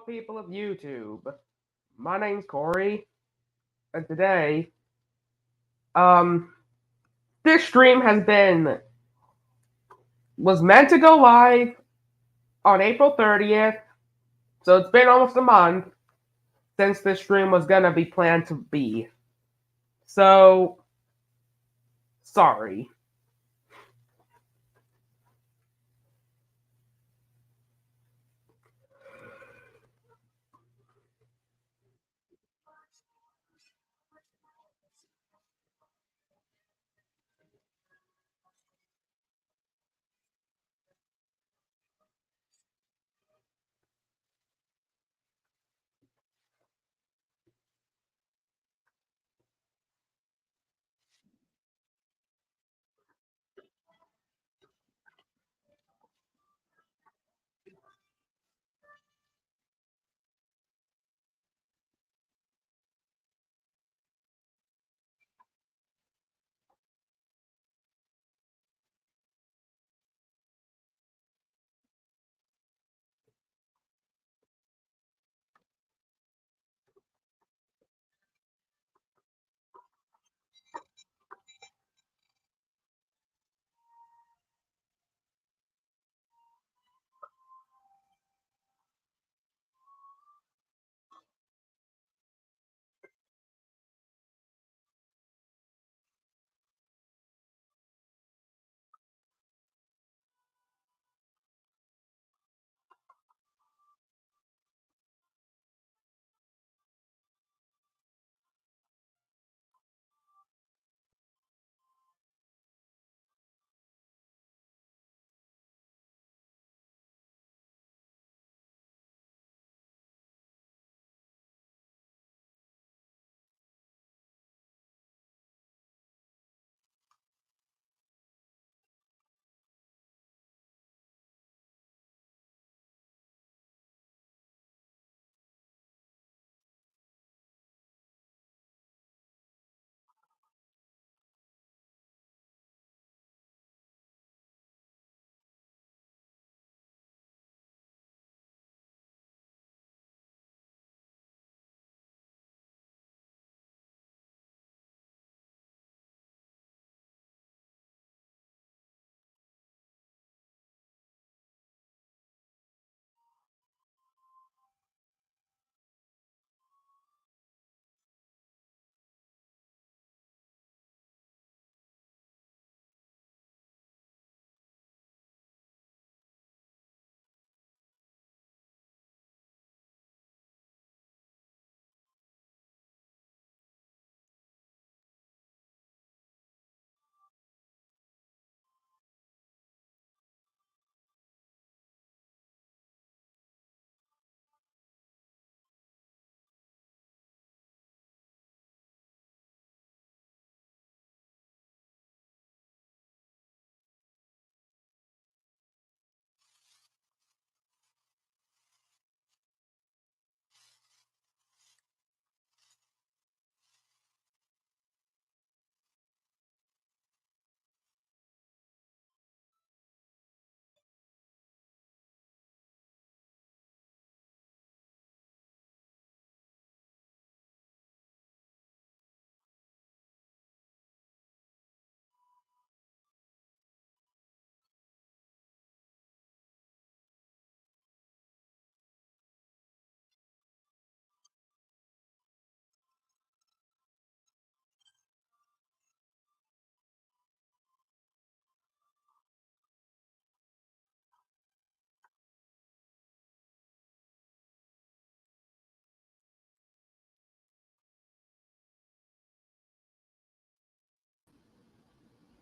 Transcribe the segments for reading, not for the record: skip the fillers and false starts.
people of YouTube. My name's Corey, and today, um, this stream was meant to go live on April 30th, so it's been almost a month since this stream was gonna be planned to be. So, sorry.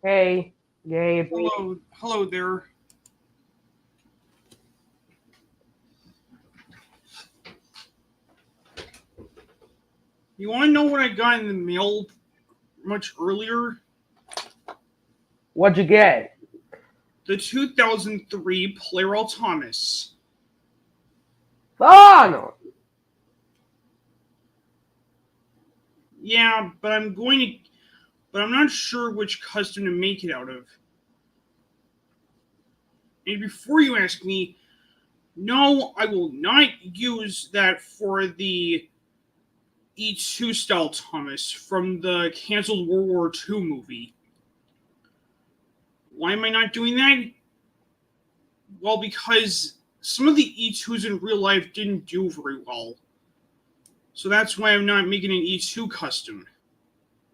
Hey, Gabe. Hello there. You want to know what I got in the mail much earlier? What'd you get? The 2003 Player Thomas. Oh, no. Yeah, but I'm not sure which custom to make it out of. And before you ask me, No, I will not use that for the E2 style Thomas from the canceled World War II movie. Why am I not doing that? Well, because some of the E2s in real life didn't do very well. So that's why I'm not making an E2 custom.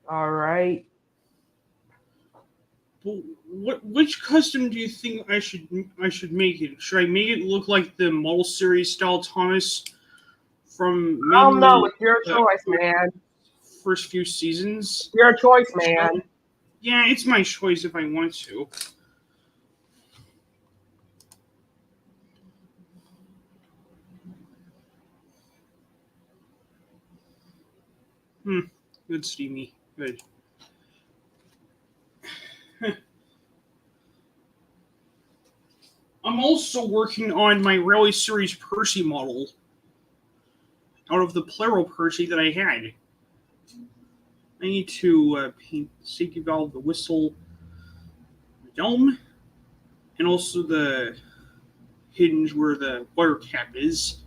All right. But which custom do you think I should make it? Should I make it look like the model series style Thomas from I don't know. maybe It's your the choice, man. first few seasons? It's your choice, man. Yeah, it's my choice if I want to. Good, Steamy. Good. I'm also working on my Rally Series Percy model out of the Plero Percy that I had. I need to paint the safety valve, the whistle, the dome, and also the hinge where the water cap is.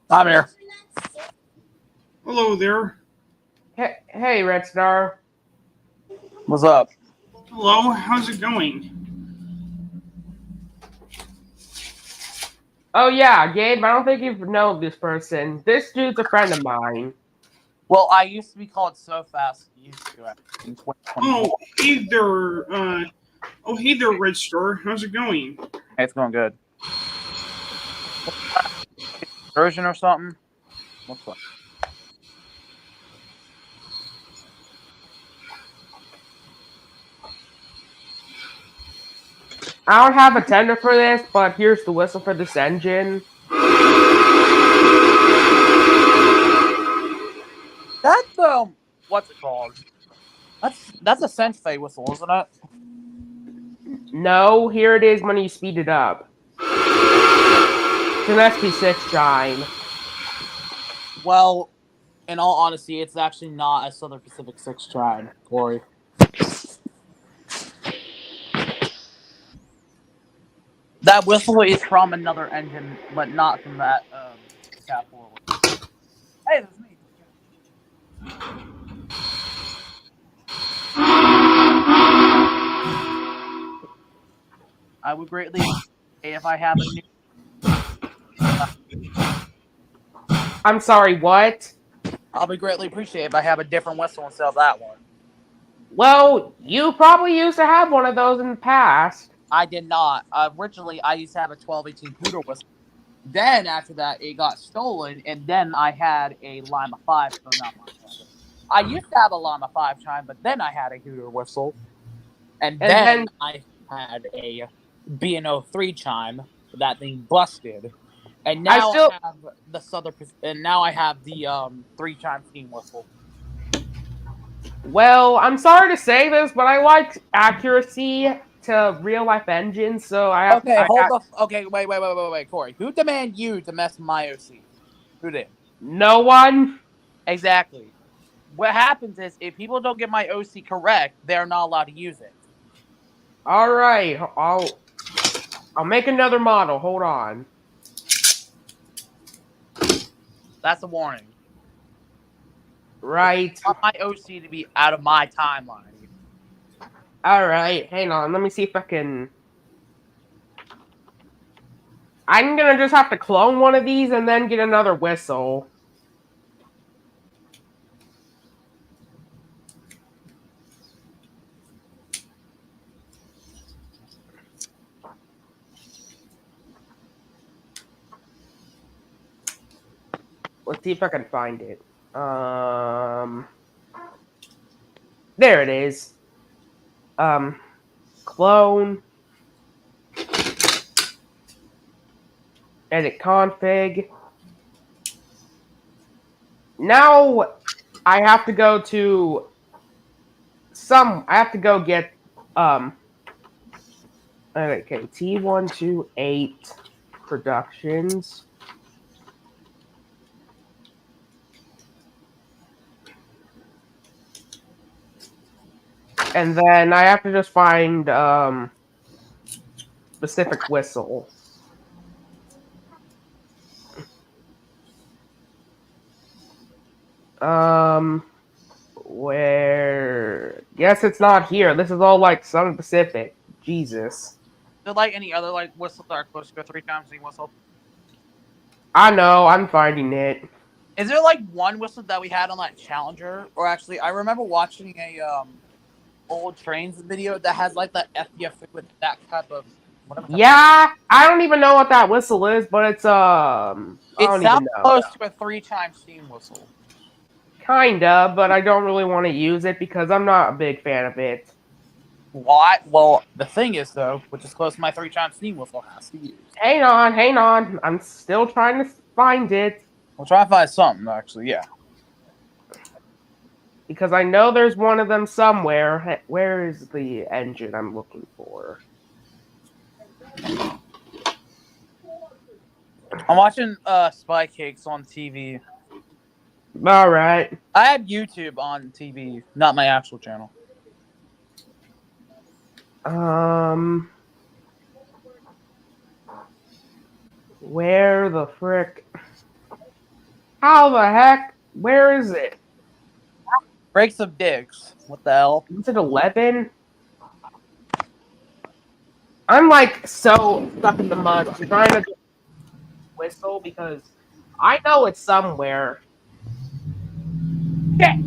I'm here. Hello there. Hey, Red Star. What's up? Hello, how's it going? Oh yeah, Gabe. I don't think you know this person. This dude's a friend of mine. Well, I used to be called So Fast. Used to in 2021. Hey there, Red Star. How's it going? Hey, it's going good. Version or something? What's up? I don't have a tender for this, but here's the whistle for this engine. That's what's it called? That's a Sensei whistle, isn't it? No, here it is when you speed it up. It's an SP6 chime. Well, in all honesty, it's actually not a Southern Pacific 6 chime, Corey. That whistle is from another engine, but not from that Cat 4 whistle. Hey, that's me. I would greatly if I have a new. I'm sorry, what? I'll be greatly appreciated if I have a different whistle instead of that one. Well, you probably used to have one of those in the past. I did not. Originally, I used to have a 1218 Hooter whistle. Then, after that, it got stolen, and then I had a Lima 5. So not Lima 5. I used to have a Lima 5 chime, but then I had a Hooter whistle. And then I had a B&03 chime. That thing busted, and now I have the southern. And now I have the 3-chime steam whistle. Well, I'm sorry to say this, but I like accuracy to real life engines, so I have. Okay, okay, wait, Corey. Who demanded you to mess my OC? Who did? No one. Exactly. What happens is if people don't get my OC correct, they're not allowed to use it. All right, I'll make another model. Hold on. That's a warning. Right. I want my OC to be out of my timeline. All right, hang on. Let me see if I can. I'm gonna just have to clone one of these and then get another whistle. Let's see if I can find it. There it is. Clone. Edit config. Now I have to go to I have to go get okay, T128 Productions. And then I have to just find specific whistle. Where? Yes, it's not here. This is all like Southern Pacific. Jesus. Is there like any other like whistles that are close to a 3-chime steam whistle? I know. I'm finding it. Is there like one whistle that we had on that Challenger? Or actually, I remember watching a old Trainz video that has like the FDF with that type of. Yeah, I don't even know what that whistle is, but it's I don't even know. Close to a 3-chime steam whistle. Kinda, but I don't really want to use it because I'm not a big fan of it. Why? Well, the thing is though, which is close to my 3-chime steam whistle, has to use. Hang on. I'm still trying to find it. We'll try to find something actually. Yeah. Because I know there's one of them somewhere. Where is the engine I'm looking for? I'm watching Spy Cakes on TV. All right. I have YouTube on TV, not my actual channel. Where the frick? How the heck? Where is it? Breaks of dicks. What the hell? Is it 11? I'm like so stuck in the mud. I'm trying to whistle because I know it's somewhere. Shit.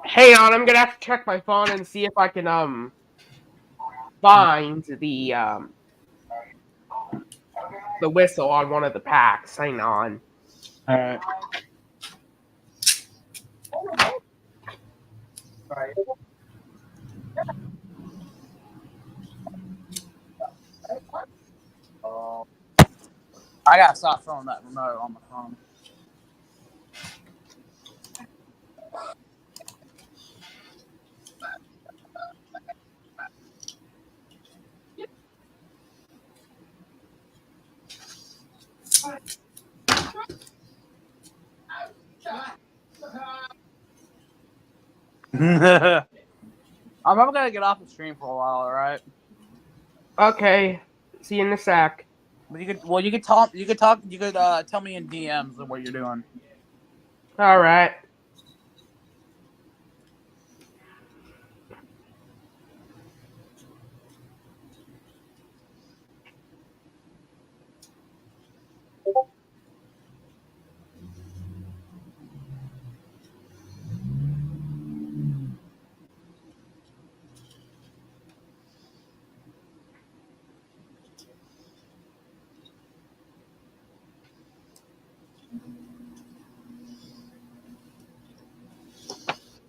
Hang on, I'm gonna have to check my phone and see if I can find the whistle on one of the packs. Hang on. All right. I gotta stop throwing that remote on my phone. I'm probably gonna get off the stream for a while, alright? Okay. See you in a sec. But you could tell me in DMs what you're doing. All right.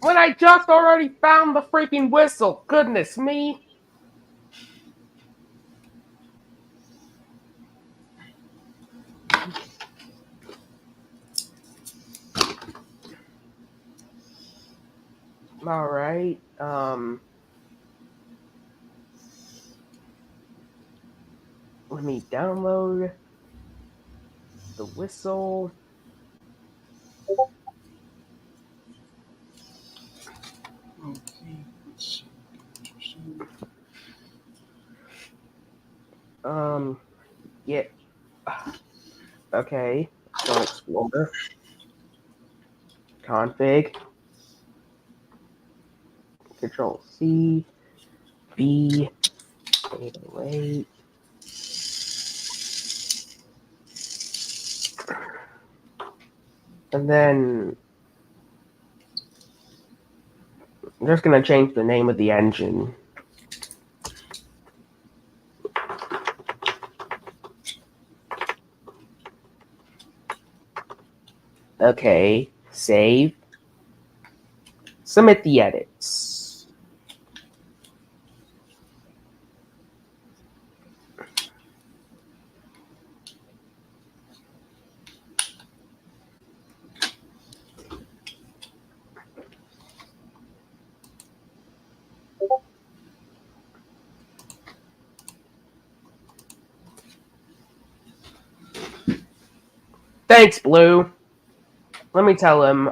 When I just already found the freaking whistle. Goodness me. Alright, let me download the whistle. Okay, let's see. Yeah. Okay, Phone Explorer. Config. Control C. B. 808. And then I'm just gonna change the name of the engine. Okay, save. Submit the edits. Thanks, Blue. Let me tell him.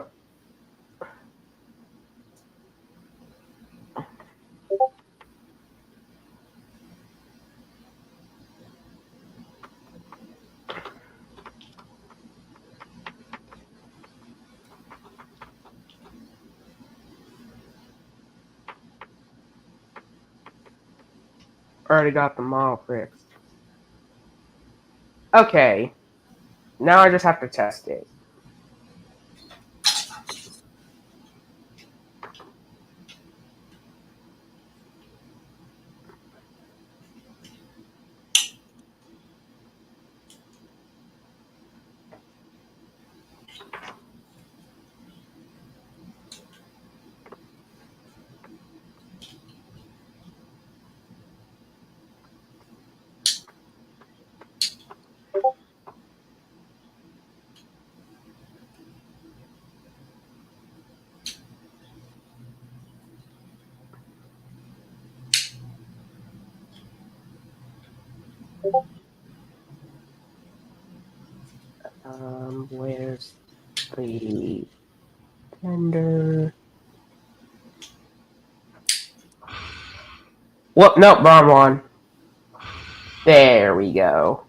Already got the model fixed. Okay. Now I just have to test it. Where's the tender? Whoop, nope, wrong one. There we go.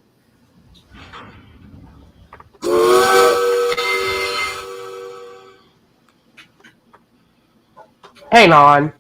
Hang on.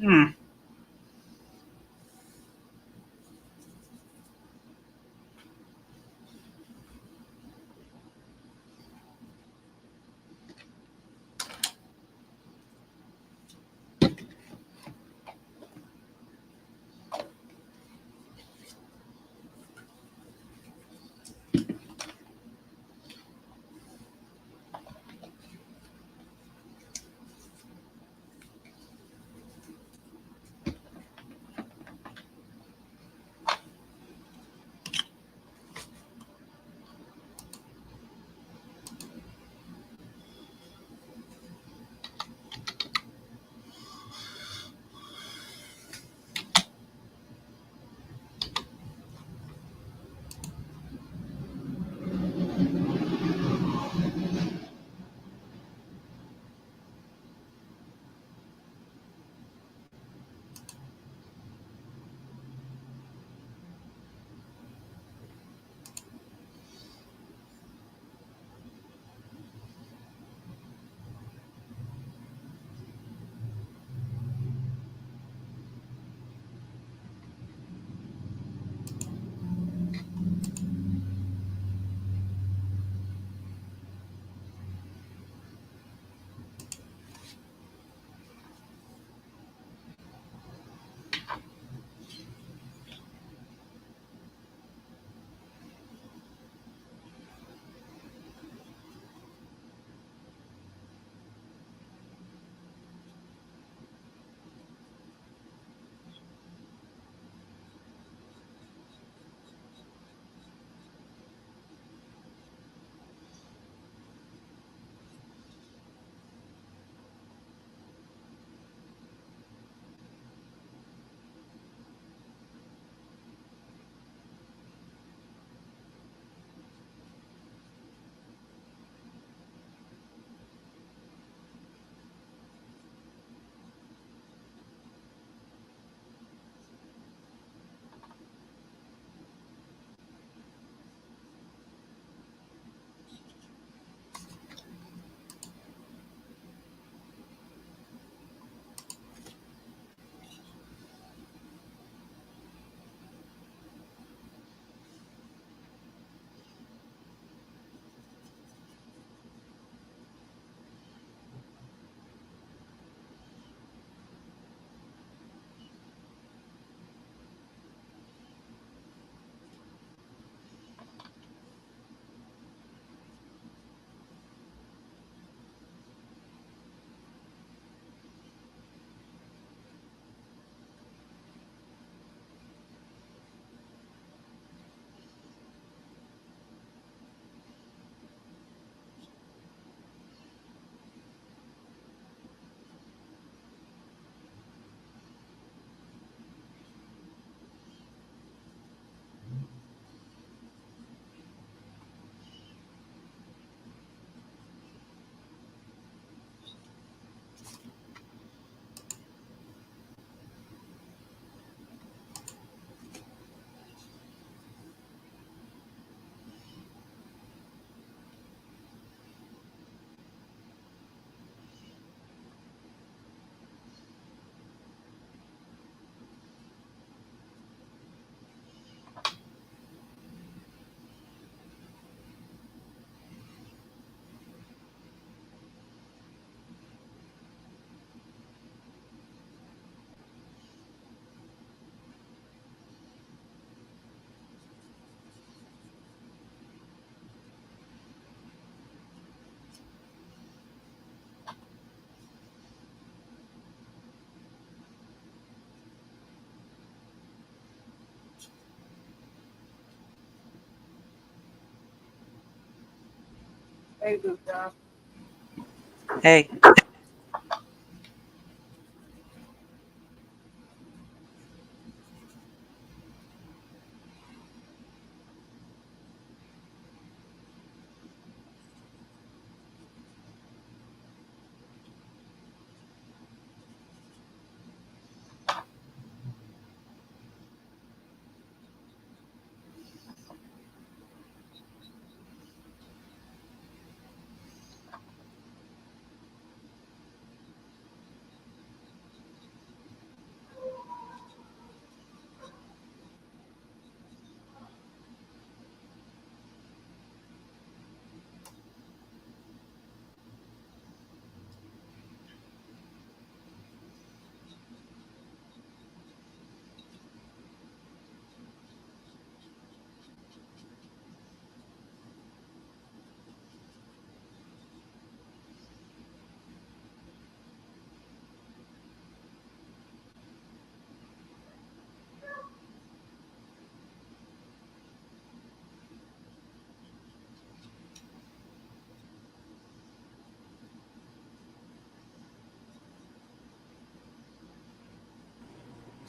Hmm. Hey, Luca. Hey,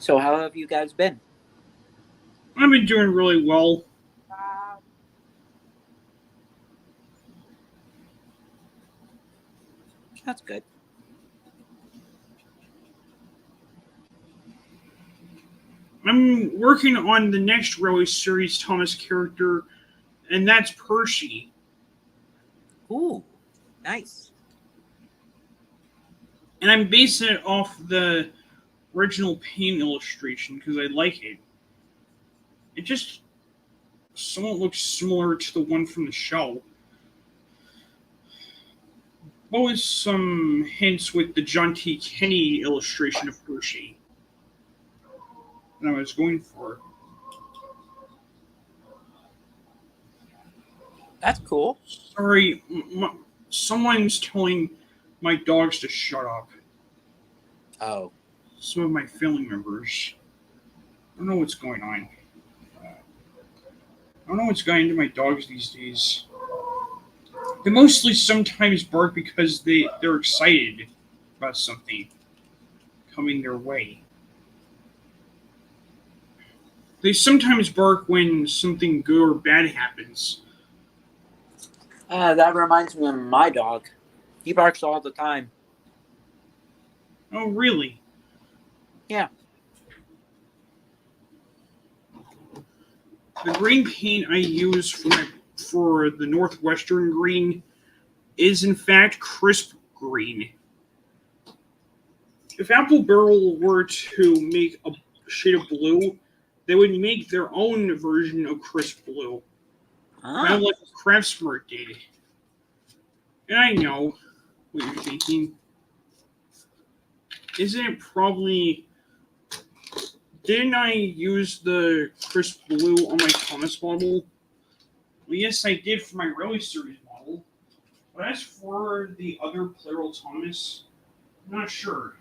So how have you guys been? I've been doing really well. That's good. I'm working on the next Railway Series Thomas character, and that's Percy. Ooh, nice. And I'm basing it off the original paint illustration because I like it. It just somewhat looks similar to the one from the show. What was some hints with the John T. Kenny illustration of Percy that I was going for? That's cool. Sorry, someone's telling my dogs to shut up. Oh. Some of my family members. I don't know what's going on. I don't know what's gotten into my dogs these days. They mostly sometimes bark because they're excited about something coming their way. They sometimes bark when something good or bad happens. That reminds me of my dog. He barks all the time. Oh, really? Yeah. The green paint I use for the Northwestern green is in fact crisp green. If Apple Barrel were to make a shade of blue, they would make their own version of crisp blue. Kind of like Craftsmart did. And I know what you're thinking. Isn't it probably... Didn't I use the crisp blue on my Thomas model? Well, yes, I did for my Railway Series model. But as for the other Plural Thomas, I'm not sure.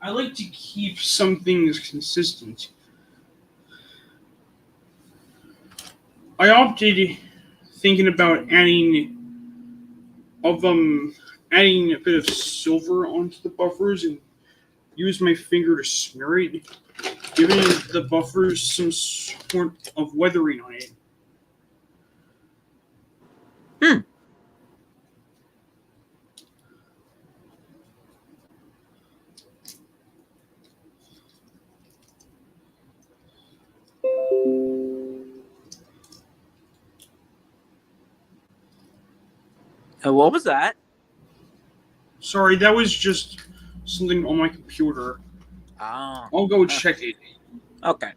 I like to keep some things consistent. I opted, thinking about adding a bit of silver onto the buffers and use my finger to smear it, giving the buffers some sort of weathering on it. What was that? Sorry, that was just something on my computer. Oh. I'll go check it. Okay.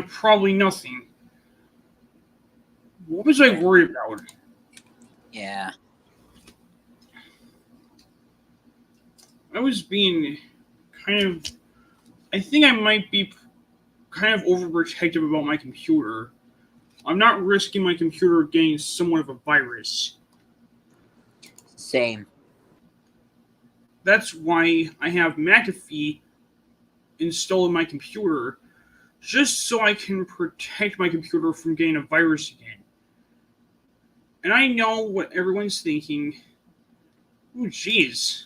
Probably nothing. What was I worried about? Yeah. I was being I think I might be kind of overprotective about my computer. I'm not risking my computer getting somewhat of a virus. Same. That's why I have McAfee installed in my computer, just so I can protect my computer from getting a virus again. And I know what everyone's thinking. Oh, jeez.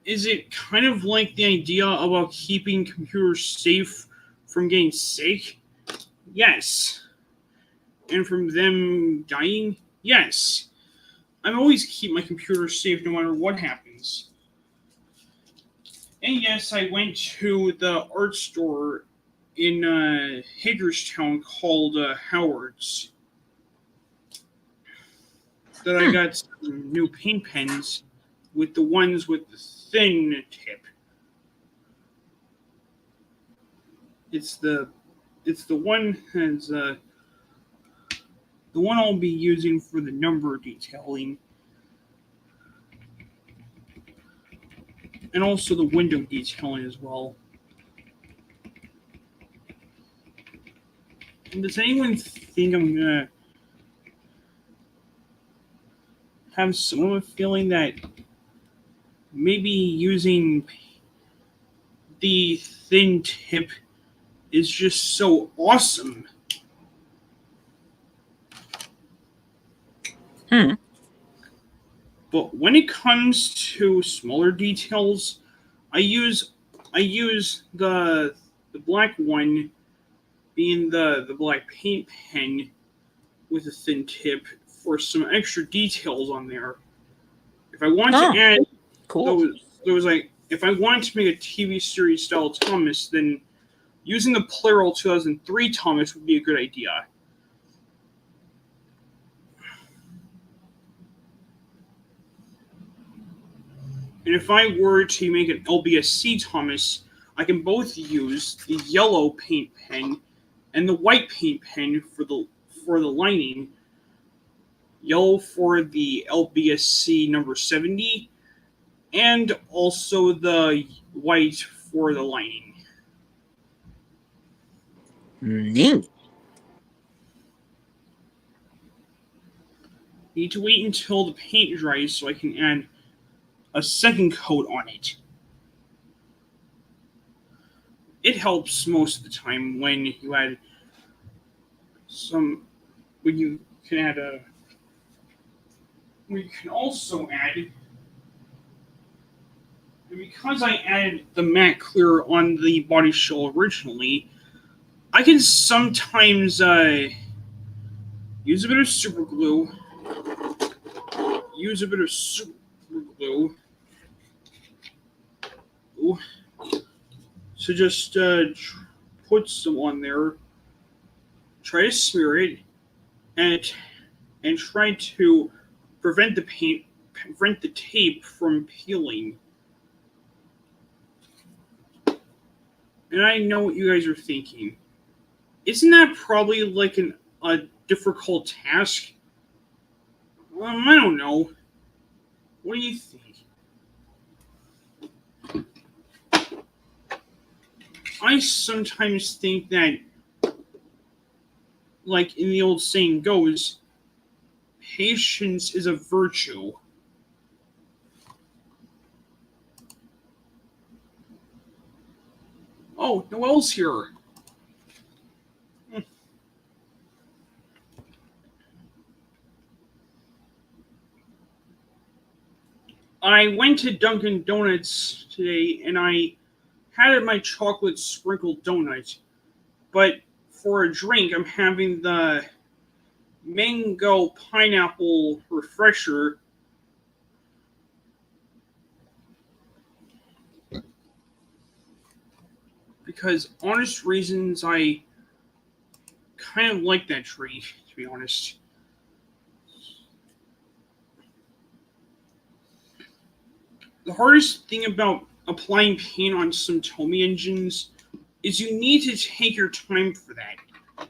Is it kind of like the idea about keeping computers safe from getting sick? Yes. And from them dying? Yes. I always keep my computer safe no matter what happens. And yes, I went to the art store in Hagerstown called Howard's. That I got some new paint pens with the ones with the thin tip. It's the one that's the one I'll be using for the number detailing. And also the window detailing as well. And does anyone think I'm gonna have some of a feeling that maybe using the thin tip is just so awesome? But when it comes to smaller details, I use the black one, being the black paint pen with a thin tip, for some extra details on there. If I want to add those like, if I want to make a TV series style Thomas, then using the Plural 2003 Thomas would be a good idea. And if I were to make an LBSC Thomas, I can both use the yellow paint pen and the white paint pen for the lining. Yellow for the LBSC number 70, and also the white for the lining. Neat. Need to wait until the paint dries so I can add a second coat on it. It helps most of the time when you add some. When you can add a. We can also add. And because I added the matte clear on the body shell originally, I can sometimes use a bit of super glue. So just put some on there. Try to smear it, and try to prevent the tape from peeling. And I know what you guys are thinking. Isn't that probably like a difficult task? I don't know. What do you think? I sometimes think that, like in the old saying goes, patience is a virtue. Oh, Noel's here. I went to Dunkin' Donuts today and I had my chocolate sprinkled donut, but for a drink I'm having the mango pineapple refresher. Because honest reasons, I kind of like that drink, to be honest. The hardest thing about applying paint on some Tomy engines is you need to take your time for that.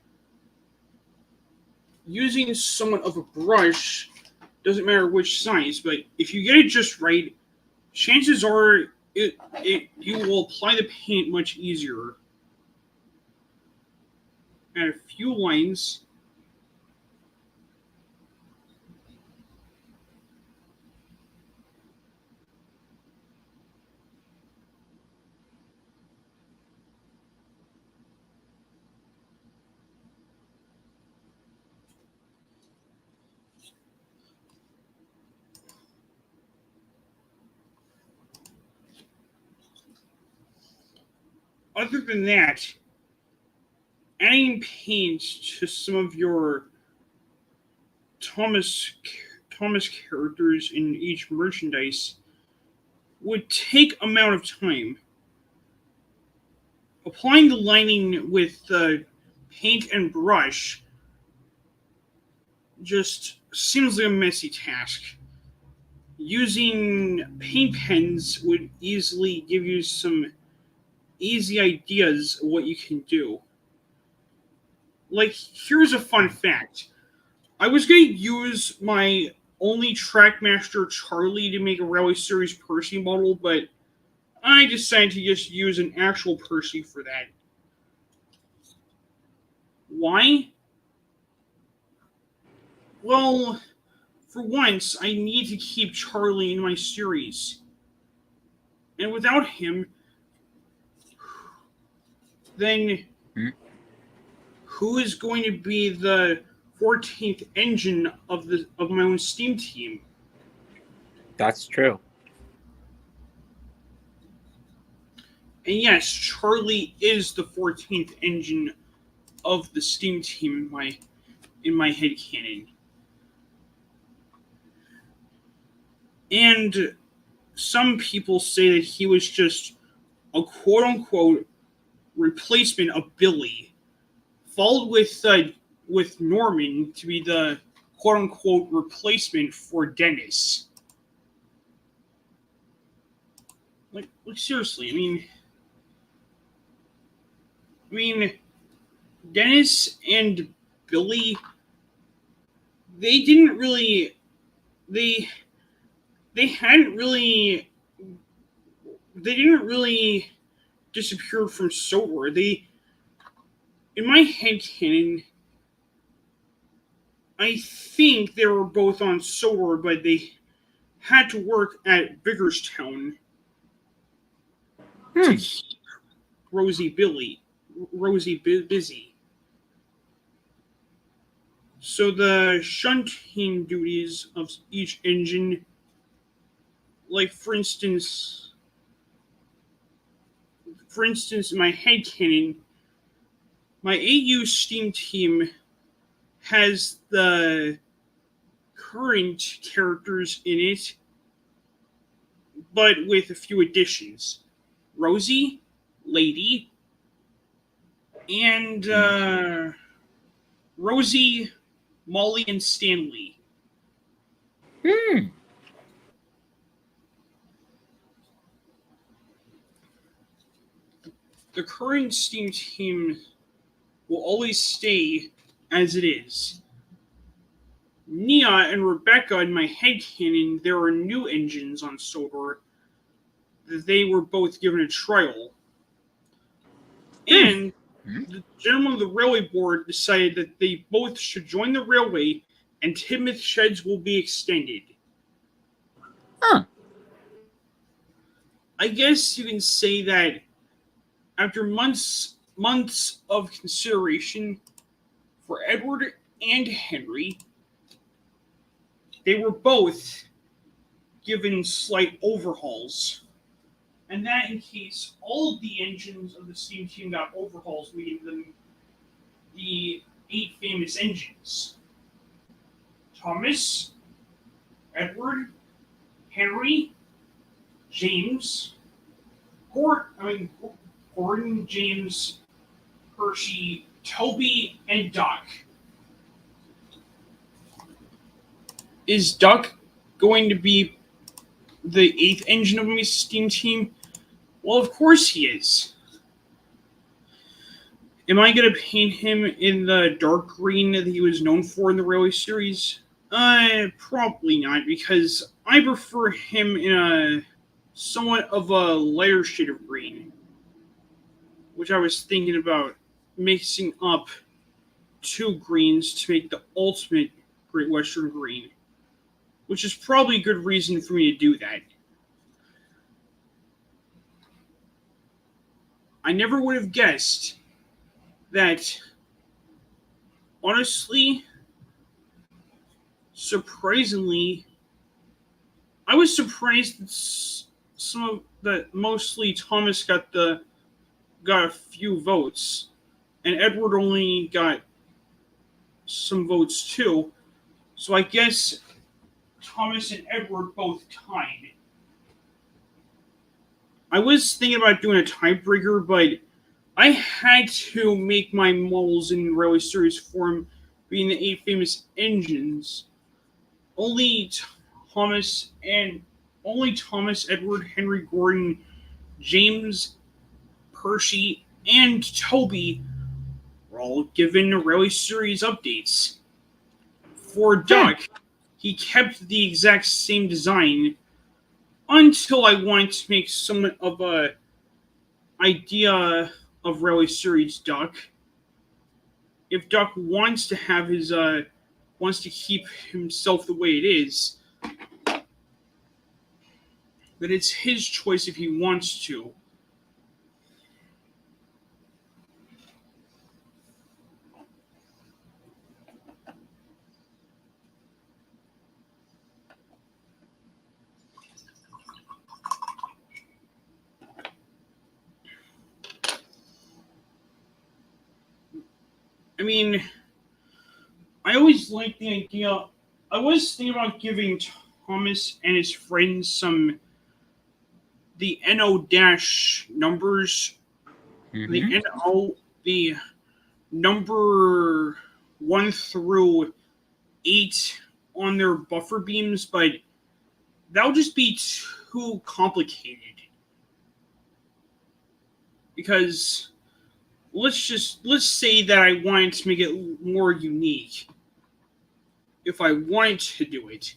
Using somewhat of a brush, doesn't matter which size, but if you get it just right, chances are you will apply the paint much easier. Add a few lines. Other than that, adding paint to some of your Thomas characters in each merchandise would take amount of time. Applying the lining with paint and brush just seems like a messy task. Using paint pens would easily give you some easy ideas of what you can do. Like, here's a fun fact. I was going to use my only Trackmaster Charlie to make a Railway Series Percy model, but I decided to just use an actual Percy for that. Why? Well, for once, I need to keep Charlie in my series. And without him, then who is going to be the 14th engine of my own Steam team. That's true. And yes, Charlie is the 14th engine of the Steam team in my headcanon. And some people say that he was just a quote-unquote replacement of Billy, followed with Norman to be the quote-unquote replacement for Dennis. Like seriously, I mean, Dennis and Billy, they didn't really, they hadn't really, they didn't really disappear from Sober. In my headcanon, I think they were both on Sober, but they had to work at Biggerstown to keep Rosie busy. So the shunting duties of each engine, like for instance, in my headcanon, my AU Steam team has the current characters in it, but with a few additions. Rosie, Lady, and Rosie, Molly, and Stanley. The current Steam team will always stay as it is. Nia and Rebecca in my headcanon, there are new engines on Sober that they were both given a trial. And the gentlemen of the railway board decided that they both should join the railway and Timoth sheds will be extended. I guess you can say that after months of consideration for Edward and Henry, they were both given slight overhauls. And that in case all of the engines of the Steam team got overhauls, meaning them the 8 famous engines. Thomas, Edward, Henry, James, Gordon, James, Hershey, Toby, and Duck. Is Duck going to be the 8th engine of my Steam team? Well, of course he is. Am I going to paint him in the dark green that he was known for in the Railway series? Probably not, because I prefer him in a somewhat of a lighter shade of green, which I was thinking about mixing up 2 greens to make the ultimate Great Western green, which is probably a good reason for me to do that. I never would have guessed that, honestly, surprisingly, I was surprised that mostly Thomas got a few votes, and Edward only got some votes too. So I guess Thomas and Edward both tied. I was thinking about doing a tiebreaker, but I had to make my models in Railway Series form being the 8 famous engines. Only Thomas, Edward, Henry, Gordon, James, Hershey, and Toby were all given Railway Series updates. For Duck, he kept the exact same design until I wanted to make somewhat of a idea of Railway Series Duck. If Duck wants to have wants to keep himself the way it is, then it's his choice if he wants to. I mean, I always like the idea. I was thinking about giving Thomas and his friends the NO dash numbers, the Mm-hmm. NO, the number 1 through 8 on their buffer beams, but that would just be too complicated. Because let's say that I wanted to make it more unique. If I wanted to do it.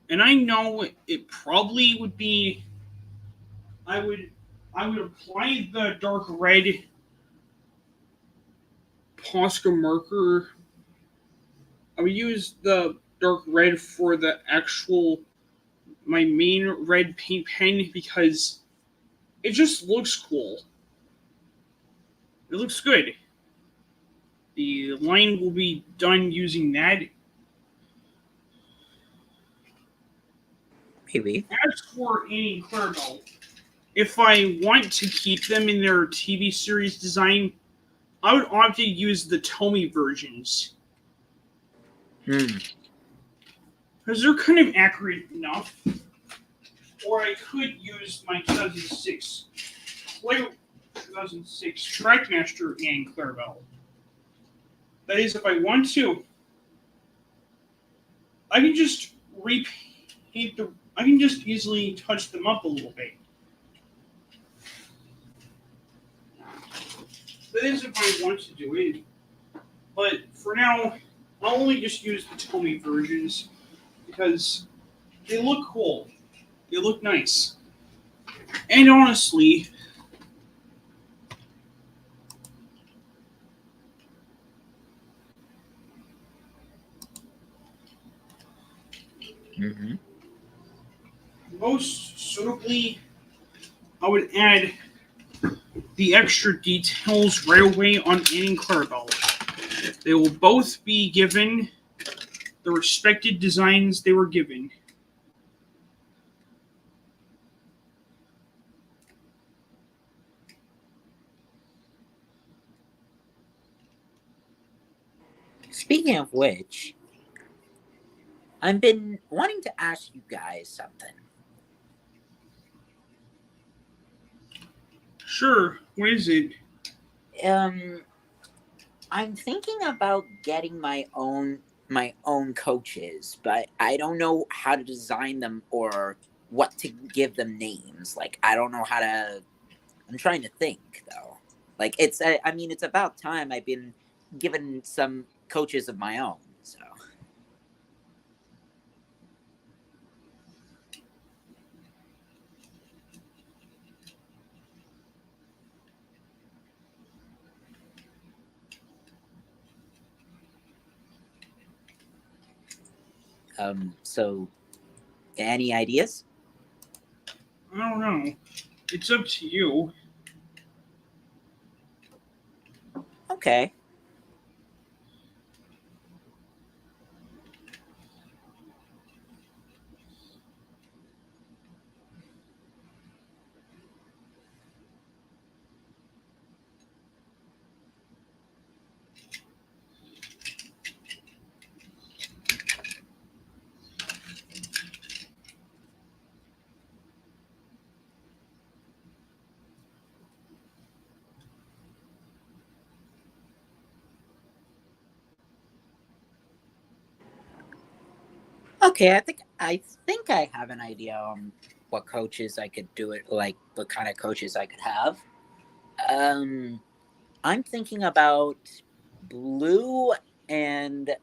And I know it probably would be I would apply the dark red Posca marker. I would use the dark red for the actual my main red paint pen because it just looks cool. It looks good. The line will be done using that. Maybe. As for Annie and Clarabelle, if I want to keep them in their TV series design, I would opt to use the Tomy versions. Hmm. Because they're kind of accurate enough. Or I could use my 2006 Trackmaster and Clarabelle. That is, if I want to, I can just repaint the. I can just easily touch them up a little bit. That is if I want to do it. But for now, I'll only just use the Tomy versions because they look cool. They look nice. And honestly, Mm-hmm. most suitably, I would add the extra details right away on Annie and Clarabelle. They will both be given the respected designs they were given. Speaking of which, I've been wanting to ask you guys something. Sure, what is it? I'm thinking about getting my own coaches, but I don't know how to design them or what to give them names. Like I don't know how to. I'm trying to think though. Like I mean, it's about time I've been given some coaches of my own. So. So any ideas? I don't know. It's up to you. Okay. Okay, I think I have an idea on what coaches I could do it like what kind of coaches I could have. Um I'm thinking about blue and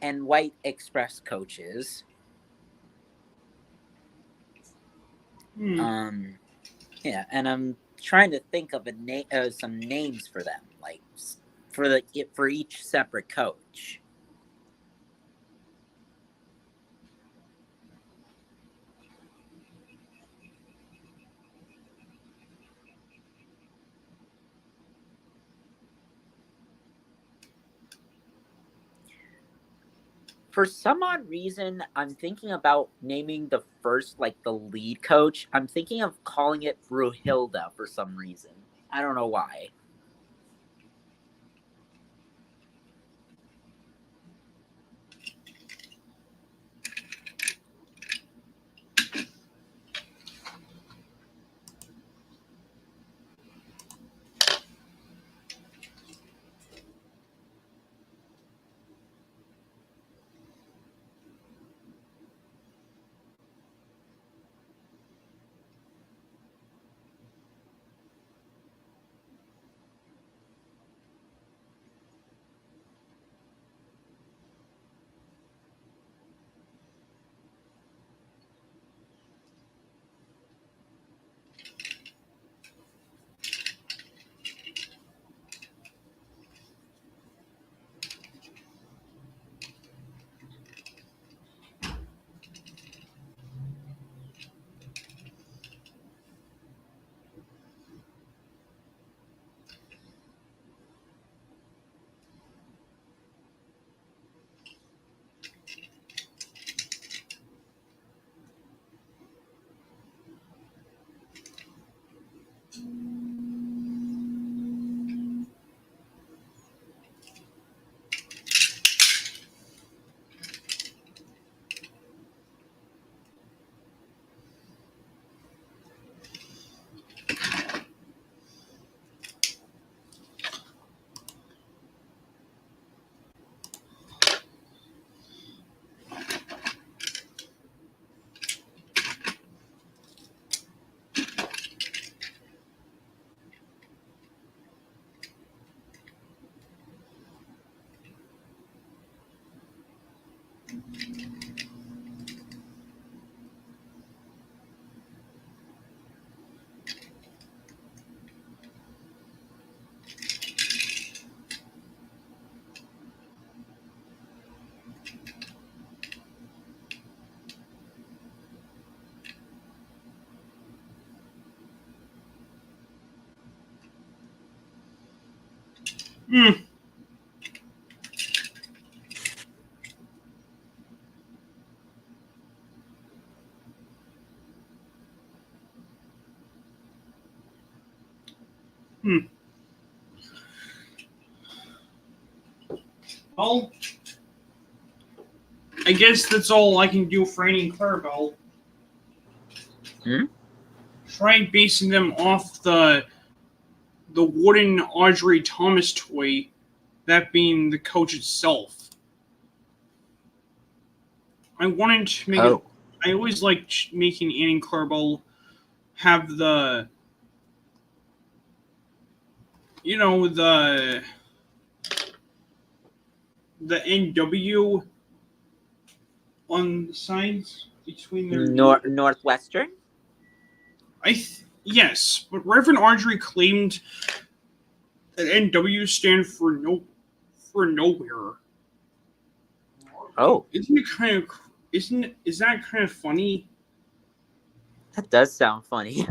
white express coaches. Hmm. Um yeah, and I'm trying to think of some names for them like for each separate coach. For some odd reason, I'm thinking about naming the first, like the lead coach. I'm thinking of calling it Bruhilda for some reason. I don't know why. Hmm. Well, I guess that's all I can do for Annie and Clarabelle. Hmm? Try basing them off the wooden Audrey Thomas toy, that being the coach itself. I wanted to make it. Oh. I always liked making Annie and Clarabelle have the, you know, the NW on the sides between their Northwestern? Yes, but Reverend Audrey claimed that NW stand for nowhere. Oh, Isn't it kind of is that kind of funny? that does sound funny.